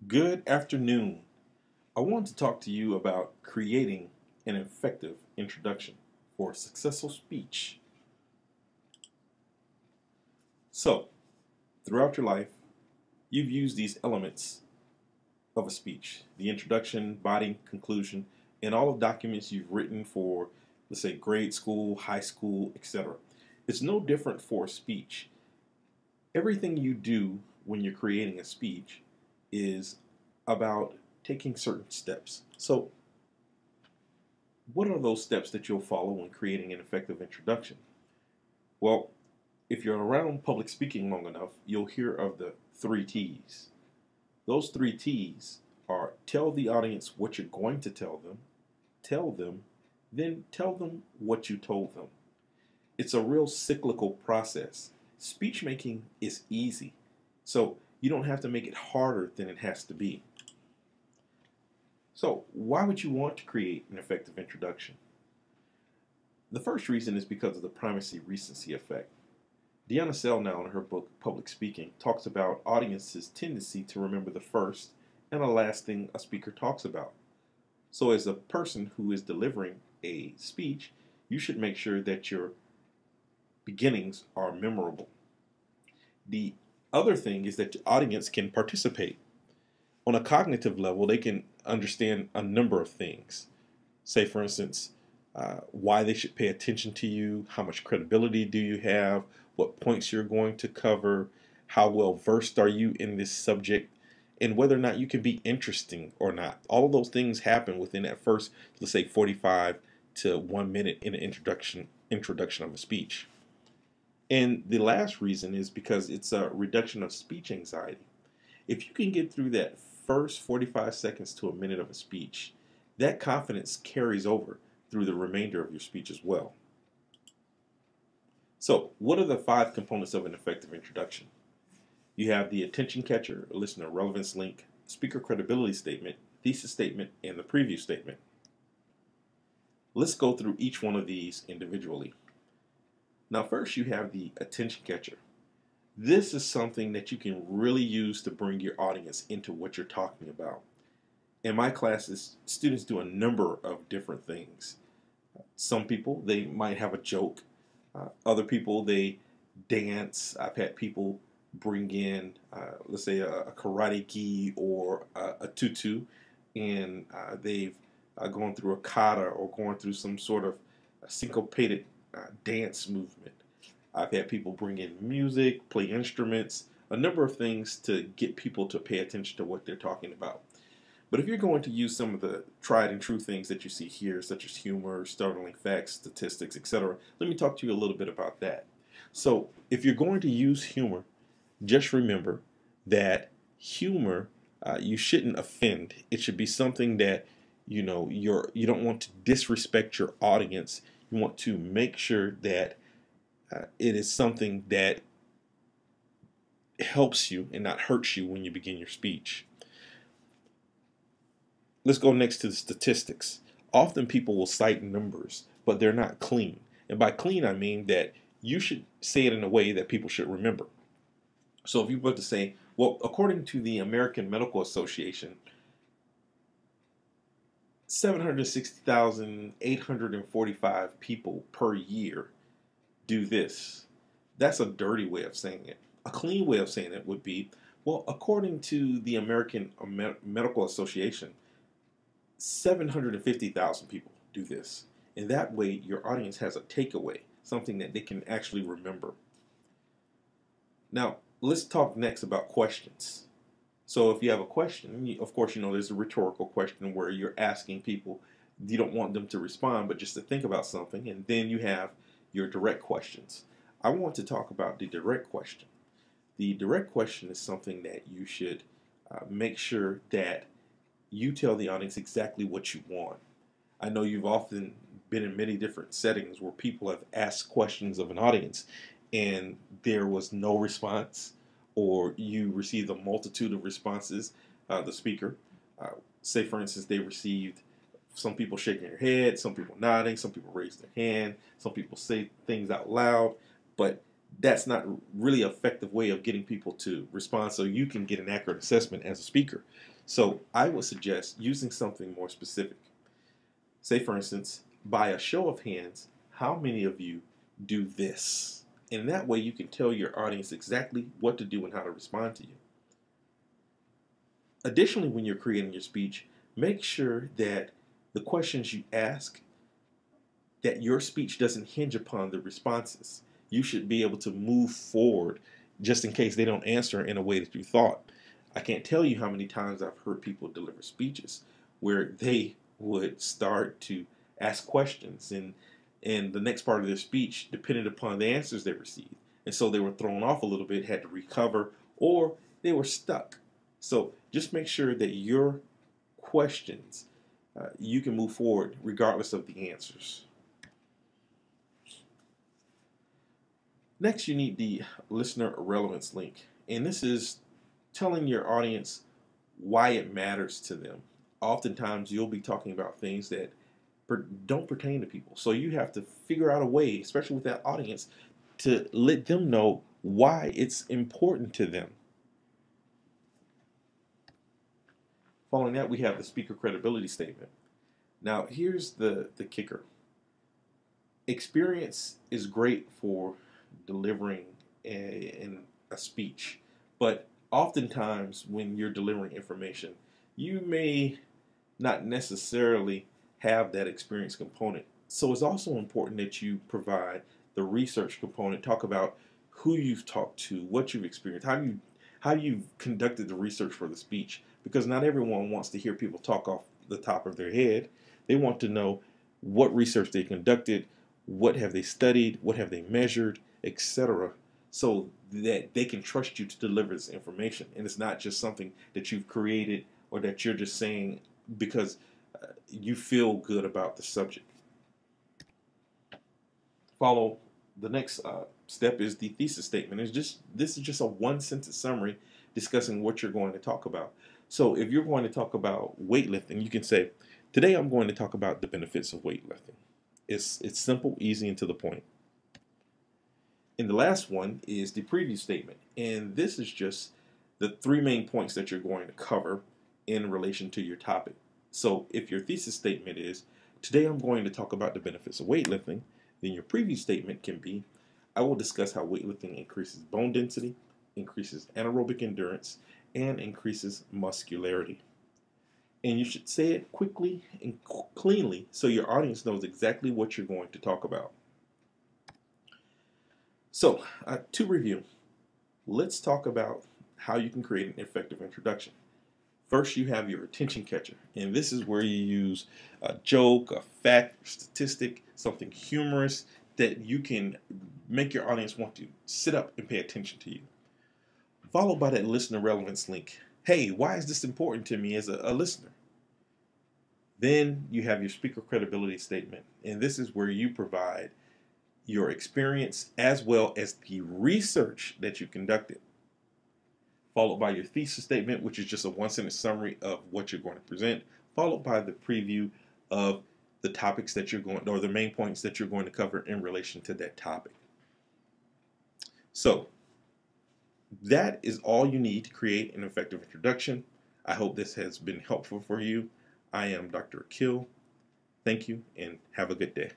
Good afternoon. I want to talk to you about creating an effective introduction for a successful speech. So, throughout your life, you've used these elements of a speech: the introduction, body, conclusion, and all of documents you've written for, let's say, grade school, high school, etc. It's no different for a speech. Everything you do when you're creating a speech is about taking certain steps. So, what are those steps that you'll follow when creating an effective introduction? Well, if you're around public speaking long enough, you'll hear of the three T's. Those three T's are: tell the audience what you're going to tell them, then tell them what you told them. It's a real cyclical process. Speech making is easy, so you don't have to make it harder than it has to be. So, why would you want to create an effective introduction? The first reason is because of the primacy recency effect. Deanna Selnow, in her book Public Speaking, talks about audiences' tendency to remember the first and the last thing a speaker talks about. So, as a person who is delivering a speech, you should make sure that your beginnings are memorable. The other thing is that the audience can participate. On a cognitive level, they can understand a number of things. Say, for instance, why they should pay attention to you, how much credibility do you have, what points you're going to cover, how well versed are you in this subject, and whether or not you can be interesting or not. All of those things happen within that first, let's say, 45 to 1 minute in an introduction of a speech. And the last reason is because it's a reduction of speech anxiety. If you can get through that first 45 seconds to a minute of a speech, that confidence carries over through the remainder of your speech as well. So, what are the 5 components of an effective introduction? You have the attention catcher, listener relevance link, speaker credibility statement, thesis statement, and the preview statement. Let's go through each one of these individually. Now, first you have the attention catcher. This is something that you can really use to bring your audience into what you're talking about. In my classes, students do a number of different things. Some people, they might have a joke. Other people, they dance. I've had people bring in, let's say, a karate gi or a tutu, and they've gone through a kata or going through some sort of syncopated dance movement. I've had people bring in music, play instruments, a number of things to get people to pay attention to what they're talking about. But if you're going to use some of the tried and true things that you see here, such as humor, startling facts, statistics, etc., let me talk to you a little bit about that. So, if you're going to use humor, just remember that humor, you shouldn't offend. It should be something that you don't want to disrespect your audience. You want to make sure that it is something that helps you and not hurts you when you begin your speech. Let's go next to the statistics. Often people will cite numbers, but they're not clean. And by clean, I mean that you should say it in a way that people should remember. So if you were to say, well, according to the American Medical Association, 760,845 people per year do this. That's a dirty way of saying it. A clean way of saying it would be, well, according to the American Medical Association, 750,000 people do this. And that way, your audience has a takeaway, something that they can actually remember. Now, let's talk next about questions. So if you have a question, of course, there's a rhetorical question where you're asking people, you don't want them to respond, but just to think about something. And then you have your direct questions. I want to talk about the direct question. The direct question is something that you should make sure that you tell the audience exactly what you want. I know you've often been in many different settings where people have asked questions of an audience and there was no response, or you received a multitude of responses. The speaker, say for instance, they received some people shaking their head, some people nodding, some people raise their hand, some people say things out loud, but that's not really an effective way of getting people to respond so you can get an accurate assessment as a speaker. So I would suggest using something more specific. Say, for instance, by a show of hands, how many of you do this? And that way you can tell your audience exactly what to do and how to respond to you. Additionally, when you're creating your speech, make sure that the questions you ask, that your speech doesn't hinge upon the responses. You should be able to move forward just in case they don't answer in a way that you thought. I can't tell you how many times I've heard people deliver speeches where they would start to ask questions, and the next part of their speech depended upon the answers they received. And so they were thrown off a little bit, had to recover, or they were stuck. So just make sure that your questions, you can move forward regardless of the answers. Next, you need the listener relevance link. And this is telling your audience why it matters to them. Oftentimes, you'll be talking about things that don't pertain to people. So you have to figure out a way, especially with that audience, to let them know why it's important to them. Following that, we have the speaker credibility statement. Now, here's the kicker. Experience is great for delivering a speech, but oftentimes when you're delivering information, you may not necessarily have that experience component. So it's also important that you provide the research component, talk about who you've talked to, what you've experienced, how you've conducted the research for the speech, because not everyone wants to hear people talk off the top of their head. They want to know what research they conducted, what have they studied, what have they measured, etc., so that they can trust you to deliver this information. And it's not just something that you've created or that you're just saying because you feel good about the subject. Follow the next step is the thesis statement. This is just a one-sentence summary discussing what you're going to talk about. So if you're going to talk about weightlifting, you can say, today I'm going to talk about the benefits of weightlifting. It's simple, easy, and to the point. And the last one is the preview statement. And this is just the three main points that you're going to cover in relation to your topic. So if your thesis statement is, today I'm going to talk about the benefits of weightlifting, then your preview statement can be, I will discuss how weightlifting increases bone density, increases anaerobic endurance, and increases muscularity. And you should say it quickly and cleanly so your audience knows exactly what you're going to talk about. So, to review, let's talk about how you can create an effective introduction. First, you have your attention catcher, and this is where you use a joke, a fact, statistic, something humorous that you can make your audience want to sit up and pay attention to you. Followed by that listener relevance link. Hey, why is this important to me as a listener? Then you have your speaker credibility statement, and this is where you provide your experience as well as the research that you conducted. Followed by your thesis statement, which is just a one-sentence summary of what you're going to present, followed by the preview of the topics that you're going, or the main points that you're going to cover in relation to that topic. So that is all you need to create an effective introduction. I hope this has been helpful for you. I am Dr. Akil. Thank you and have a good day.